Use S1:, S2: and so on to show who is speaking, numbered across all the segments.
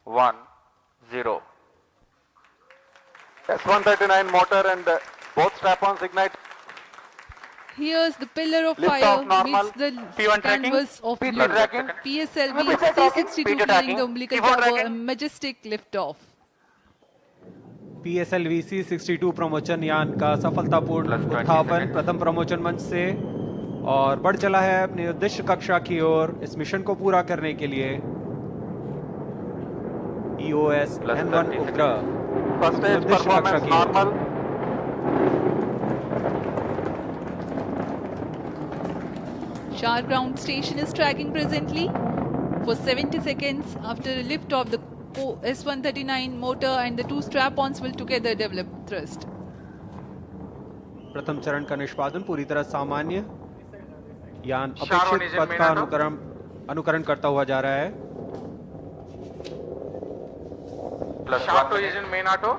S1: 1 0.
S2: S139 motor and both strap-ons ignite.
S3: Here's the pillar of
S2: Lift
S3: fire
S2: off normal.
S3: meets the
S1: P1 tracking.
S3: canvas of
S1: P2
S3: blue.
S1: tracking.
S3: PSLV
S2: P2 tracking.
S3: C62
S1: P2
S3: clearing
S1: tracking.
S3: the umbilical
S1: P4
S3: tower, a
S1: tracking.
S3: majestic liftoff.
S4: PSLV C62 प्रमोचन यान का सफलतापूर्ण
S1: Plus 20
S4: उत्थापन
S1: seconds.
S4: प्रथम प्रमोचन मंच से और बढ़ चला है अपनी उद्देश्य कक्षा की ओर इस मिशन को पूरा करने के लिए। EOS
S1: Plus
S4: N1
S1: 30
S4: उपग्रह
S2: First stage
S4: उद्देश्य कक्षा
S2: performance
S4: की ओर।
S2: normal.
S3: Shar ground station is tracking presently for 70 seconds after a lift of the S139 motor, and the two strap-ons will together develop thrust.
S4: प्रथम चरण का निष्पादन पूरी तरह सामान्य, यान
S1: Shar one
S4: अपेक्षित
S1: is in
S4: पथ का
S1: main auto.
S4: अनुकरण करता हुआ जा रहा है।
S1: Plus Sharp 2 is in main auto.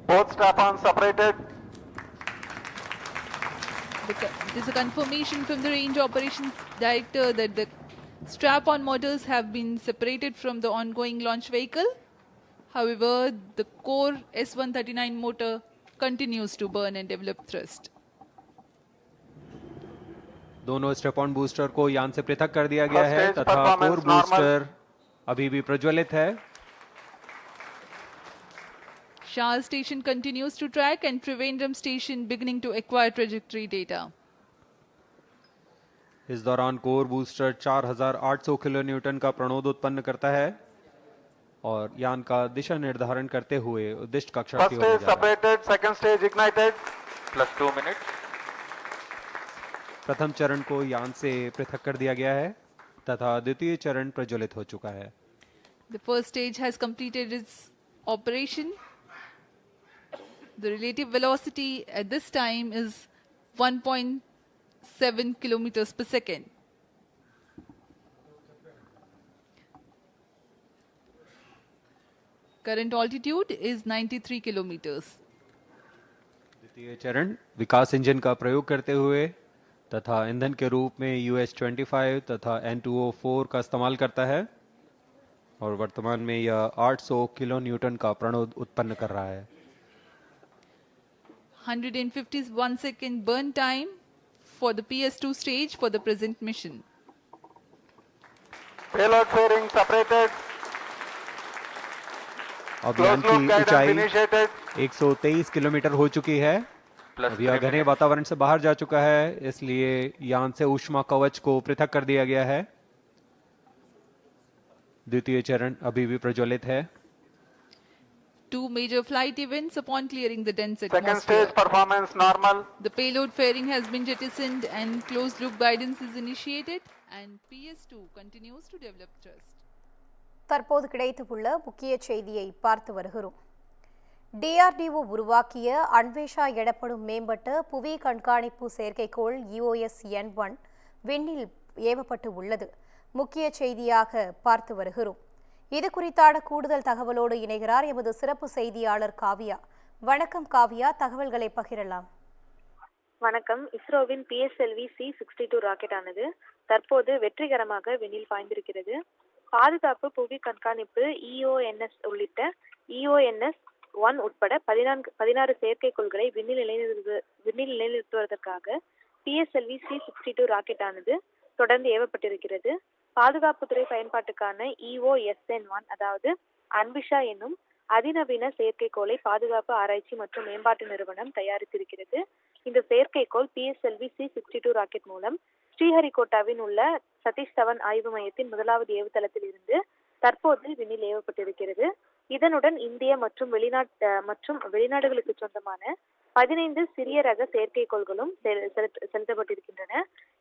S2: Both strap-ons separated.
S3: It is a confirmation from the range operations director that the strap-on motors have been separated from the ongoing launch vehicle. However, the core S139 motor continues to burn and develop thrust.
S4: दोनों step-on booster को यान से पृथक कर दिया गया है
S2: First stage
S4: तथा कोर
S2: performance normal.
S4: बूस्टर अभी भी प्रज्वलित है।
S3: Shah station continues to track, and Trivandrum station beginning to acquire trajectory data.
S4: इस दौरान कोर बूस्टर 4800 किलो न्यूटन का प्रणोद उत्पन्न करता है और यान का दिशा निर्धारण करते हुए उद्दिष्ट कक्षा
S2: First
S4: की ओर ले
S2: stage
S4: जा रहा है।
S2: separated, second stage ignited.
S1: Plus 2 minutes.
S4: प्रथम चरण को यान से पृथक कर दिया गया है तथा द्वितीय चरण प्रज्वलित हो चुका है।
S3: The first stage has completed its operation. The relative velocity at this time is 1.7 kilometers per second. Current altitude is 93 kilometers.
S4: द्वितीय चरण विकास इंजन का प्रयोग करते हुए तथा ईंधन के रूप में US-25 तथा N2O4 का इस्तेमाल करता है और वर्तमान में यह 800 किलो न्यूटन का प्रणोद उत्पन्न कर रहा है।
S3: 151 second burn time for the PS2 stage for the present mission.
S2: Payload fairing separated.
S4: अब यान
S2: Close loop
S4: की
S2: guidance
S4: ऊंचाई
S2: initiated.
S4: 123 किलोमीटर हो चुकी है।
S1: Plus
S4: अब यह
S1: 3
S4: घने
S1: minutes.
S4: वातावरण से बाहर जा चुका है, इसलिए यान से ऊष्मा कवच को पृथक कर दिया गया है। द्वितीय चरण अभी भी प्रज्वलित है।
S3: Two major flight events upon clearing the dense
S2: Second
S3: atmosphere.
S2: stage performance normal.
S3: The payload fairing has been jettisoned and closed loop guidance is initiated, and PS2 continues to develop thrust.
S5: தற்போது கிடைத்துள்ள முக்கிய செய்தியை பார்த்து வருகிறோம். DRDO உருவாக்கிய அன்வேஷா எனப்படும் மேம்பட்ட புவி கண்காணிப்பு செயற்கைக்கோள் EOS N1 விண்ணில் ஏவப்பட்டு உள்ளது. முக்கிய செய்தியாக பார்த்து வருகிறோம். இது குறித்தான கூடுதல் தகவலோடு இணைகிறார் எமது சிறப்பு செய்தியாளர் காவியா. வணக்கம் காவியா, தகவல்களை பகிரலாம்.
S6: வணக்கம். இஸ்ரோவின் PSLV C62 ராக்கெட் ஆனது தற்போது வெற்றிகரமாக விண்ணில் பாய்ந்திருக்கிறது. பாதுகாப்பு, புவி கண்காணிப்பு, EONS உள்ளிட்ட EONS-1 உட்பட 16 செயற்கைக்கோள்களை விண்ணில் நிலைநிறுத்துவதற்காக PSLV C62 ராக்கெட் ஆனது தொடர்ந்து ஏவப்பட்டிருக்கிறது. பாதுகாப்புத்துறை பயன்பாட்டுக்கான EOSN-1 அதாவது அன்விஷா என்னும் அதிநவீன செயற்கைக்கோளை பாதுகாப்பு ஆராய்ச்சி மற்றும் மேம்பாட்டு நிறுவனம் தயாரித்திருக்கிறது. இந்த செயற்கைக்கோள் PSLV C62 ராக்கெட் மூலம் ஸ்ரீஹரிகோட்டாவின் உள்ள சதீஷ் தவன் ஆய்வு மையத்தின் முதலாவது ஏவுதளத்தில் இருந்து தற்போது விண்ணில் ஏவப்பட்டிருக்கிறது. இதனுடன் இந்திய மற்றும் வெளிநாடுகளுக்கு சொந்தமான 15 சிறிய ரக செயற்கைக்கோள்களும் செலுத்தப்பட்டிருக்கின்றன.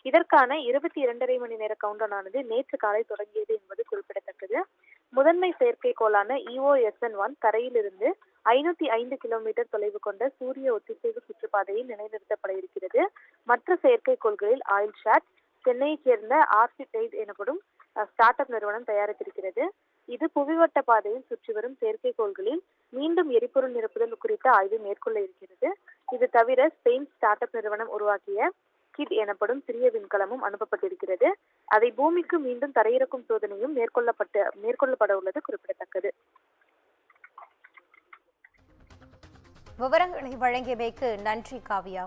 S6: இதற்கான 22.5 மணி நேர கவுண்டவுன் ஆனது நேற்று காலை தொடங்கியது என்பது குறிப்பிடத்தக்கது. முதன்மை செயற்கைக்கோளான EOSN-1 தரையிலிருந்து 505 கிலோமீட்டர் தொலைவு கொண்ட சூரிய ஒத்திசைவு சுற்றுப்பாதையில் நிலைநிறுத்தப்பட இருக்கிறது. மற்ற செயற்கைக்கோள்களில் ஆயில்ஷாட், சென்னையைச் சேர்ந்த ஆர்சிடைட் எனப்படும் ஸ்டார்ட் அப் நிறுவனம் தயாரித்திருக்கிறது. இது புவிவட்ட பாதையில் சுற்றி வரும் செயற்கைக்கோள்களில் மீண்டும் எரிபொருள் நிரப்புதல் குறித்த ஆய்வை மேற்கொள்ள இருக்கிறது. இது தவிர ஸ்பெயின் ஸ்டார்ட் அப் நிறுவனம் உருவாக்கிய கிட் எனப்படும் சிறிய விண்கலமும் அனுப்பப்பட்டிருக்கிறது. அதை பூமிக்கு மீண்டும் தரையிறக்கும் சோதனையும் மேற்கொள்ளப்பட உள்ளது குறிப்பிடத்தக்கது.
S5: விவரங்களை வழங்கியமைக்கு நன்றி காவ்யா.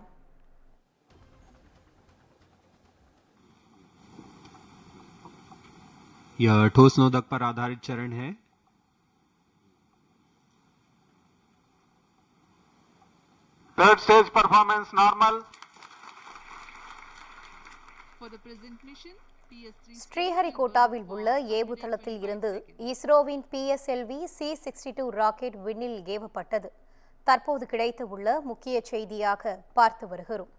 S4: यह ठोस नोदक पर आधारित चरण है.
S2: Third stage performance normal.
S3: For the present mission, PS3
S5: ஸ்ரீஹரிகோட்டாவில் உள்ள ஏவுதளத்தில் இருந்து இஸ்ரோவின் PSLV C-62 ராக்கெட் விண்ணில் ஏவப்பட்டது. தற்போது கிடைத்துள்ள முக்கிய செய்தியாக பார்த்து வருகிறோம்.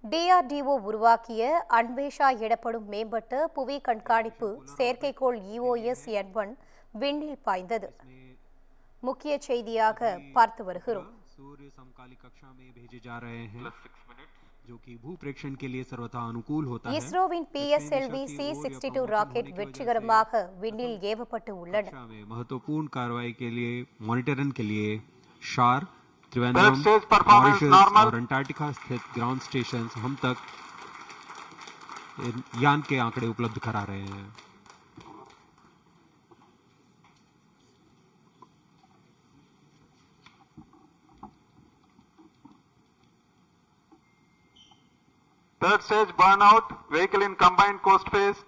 S5: DRDO உருவாக்கிய அன்வேஷா எனப்படும் மேம்பட்ட புவி கண்காணிப்பு செயற்கைக்கோள் EOS-N1 விண்ணில் பாய்ந்தது. முக்கிய செய்தியாக பார்த்து வருகிறோம்.
S4: सूर्य समकाली कक्षा में भेजे जा रहे हैं जो कि भूप्रेक्षण के लिए सर्वथा अनुकूल होता है.
S5: இஸ்ரோவின் PSLV C-62 ராக்கெட் வெற்றிகரமாக விண்ணில் ஏவப்பட்டு உள்ளன.
S4: कक्षा में महत्वपूर्ण कार्रवाई के लिए मॉनिटरिंग के लिए शार, त्रिवेंद्रम, मॉरिशस और अंटार्कटिका स्थित ग्राउंड स्टेशन हम तक यान के आंकड़े उपलब्ध करा रहे हैं.
S2: Third stage burnout, vehicle in combined coast phase.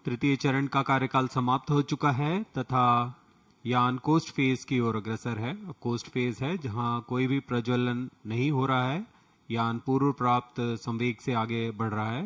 S4: तृतीय चरण का कार्यकाल समाप्त हो चुका है तथा यान कोस्ट फेज की ओर अग्रसर है. कोस्ट फेज है जहां कोई भी प्रज्वलन नहीं हो रहा है. यान पूर्व प्राप्त संवेग से आगे बढ़ रहा है.